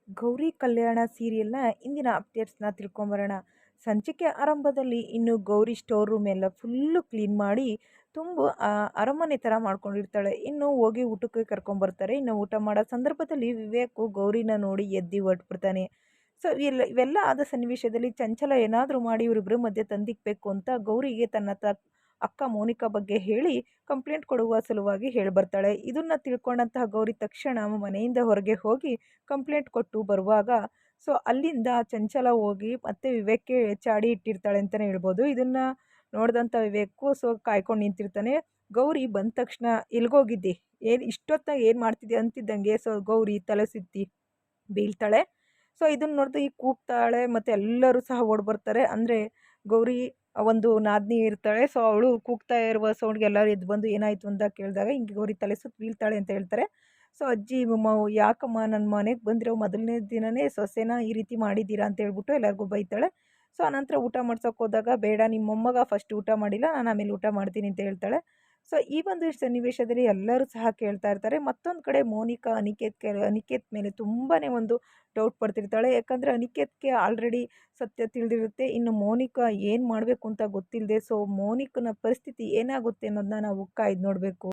ಗೌರಿ ಕಲ್ಯಾಣ ಸೀರಿಯಲ್‌ನ ಇಂದಿನ ಅಪ್ಡೇಟ್ಸ್‌ನ ತಿಳ್ಕೊಂಬರೋಣ. ಸಂಚಿಕೆ ಆರಂಭದಲ್ಲಿ ಇನ್ನು ಗೌರಿ ಸ್ಟೋರ್ ರೂಮ್ ಎಲ್ಲ ಫುಲ್ಲು ಕ್ಲೀನ್ ಮಾಡಿ ತುಂಬು ಅರಮನೆ ಥರ ಮಾಡ್ಕೊಂಡಿರ್ತಾಳೆ. ಇನ್ನು ಹೋಗಿ ಊಟಕ್ಕೆ ಕರ್ಕೊಂಬರ್ತಾರೆ. ಇನ್ನು ಊಟ ಮಾಡೋ ಸಂದರ್ಭದಲ್ಲಿ ವಿವೇಕು ಗೌರಿನ ನೋಡಿ ಎದ್ದು ಹೊರಟ್ಬಿಡ್ತಾನೆ. ಸೊ ಇವೆಲ್ಲ ಆದ ಸನ್ನಿವೇಶದಲ್ಲಿ ಚಂಚಲ ಏನಾದರೂ ಮಾಡಿ ಇವರಿಬ್ಬರ ಮಧ್ಯೆ ತಂದಿಕ್ಬೇಕು ಅಂತ ಗೌರಿಗೆ ತನ್ನ ಅಕ್ಕ ಮೋನಿಕಾ ಬಗ್ಗೆ ಹೇಳಿ ಕಂಪ್ಲೇಂಟ್ ಕೊಡುವ ಸಲುವಾಗಿ ಹೇಳ್ಬರ್ತಾಳೆ. ಇದನ್ನ ತಿಳ್ಕೊಂಡಂತಹ ಗೌರಿ ತಕ್ಷಣ ಮನೆಯಿಂದ ಹೊರಗೆ ಹೋಗಿ ಕಂಪ್ಲೇಂಟ್ ಕೊಟ್ಟು ಬರುವಾಗ ಅಲ್ಲಿಂದ ಚಂಚಲ ಹೋಗಿ ಮತ್ತೆ ವಿವೇಕ್‌ಗೆ ಚಾಡಿ ಇಟ್ಟಿರ್ತಾಳೆ ಅಂತಲೇ ಹೇಳ್ಬೋದು. ಇದನ್ನ ನೋಡಿದಂಥ ವಿವೇಕು ಕಾಯ್ಕೊಂಡು ನಿಂತಿರ್ತಾನೆ. ಗೌರಿ ಬಂದ ತಕ್ಷಣ ಎಲ್ಗೋಗಿದ್ದೆ? ಇಷ್ಟೊತ್ತಾಗಿ ಏನು ಮಾಡ್ತಿದ್ದೆ ಅಂತಿದ್ದಂಗೆ ಗೌರಿ ತಲೆ ಸುತ್ತಿ ಬೀಳ್ತಾಳೆ. ಇದನ್ನ ನೋಡ್ದು ಈಗ ಕೂಗ್ತಾಳೆ ಮತ್ತು ಎಲ್ಲರೂ ಸಹ ಓಡ್ಬರ್ತಾರೆ. ಅಂದರೆ ಗೌರಿ ಒಂದು ನಾದ್ನಿ ಇರ್ತಾಳೆ. ಅವಳು ಕೂಗ್ತಾ ಇರುವ ಸೌಂಡ್‌ಗೆ ಎಲ್ಲರೂ ಎದ್ದು ಬಂದು ಏನಾಯಿತು ಅಂತ ಕೇಳಿದಾಗ ಹಿಂಗೆ ಗೌರಿ ತಲೆ ಸುತ್ತಿ ಬೀಳ್ತಾಳೆ ಅಂತ ಹೇಳ್ತಾರೆ. ಅಜ್ಜಿ ಯಾಕಮ್ಮ ನನ್ನ ಮನೆಗೆ ಬಂದಿರೋ ಮೊದಲನೇ ದಿನನೇ ಸೊಸೆನ ಈ ರೀತಿ ಮಾಡಿದ್ದೀರಾ ಅಂತ ಹೇಳ್ಬಿಟ್ಟು ಎಲ್ಲರಿಗೂ ಬೈತಾಳೆ. ಆನಂತರ ಊಟ ಮಾಡ್ಸೋಕೆ ಹೋದಾಗ ಬೇಡ ನಿಮ್ಮ ಮೊಮ್ಮಗ ಫಸ್ಟ್ ಊಟ ಮಾಡಿಲ್ಲ, ನಾನು ಆಮೇಲೆ ಊಟ ಮಾಡ್ತೀನಿ ಅಂತ ಹೇಳ್ತಾಳೆ. ಈ ಒಂದು ಸನ್ನಿವೇಶದಲ್ಲಿ ಎಲ್ಲರೂ ಸಹ ಕೇಳ್ತಾ ಇರ್ತಾರೆ. ಮತ್ತೊಂದು ಕಡೆ ಮೋನಿಕಾ ಅನಿಕೇತ್ ಮೇಲೆ ತುಂಬಾ ಒಂದು ಡೌಟ್ ಪಡ್ತಿರ್ತಾಳೆ. ಯಾಕಂದರೆ ಅನಿಕೇತ್‌ಗೆ ಆಲ್ರೆಡಿ ಸತ್ಯ ತಿಳಿದಿರುತ್ತೆ. ಇನ್ನು ಮೋನಿಕಾ ಏನು ಮಾಡಬೇಕು ಅಂತ ಗೊತ್ತಿಲ್ಲದೆ ಮೋನಿಕನ ಪರಿಸ್ಥಿತಿ ಏನಾಗುತ್ತೆ ಅನ್ನೋದನ್ನ ನಾವು ಕಾಯ್ದು ನೋಡಬೇಕು.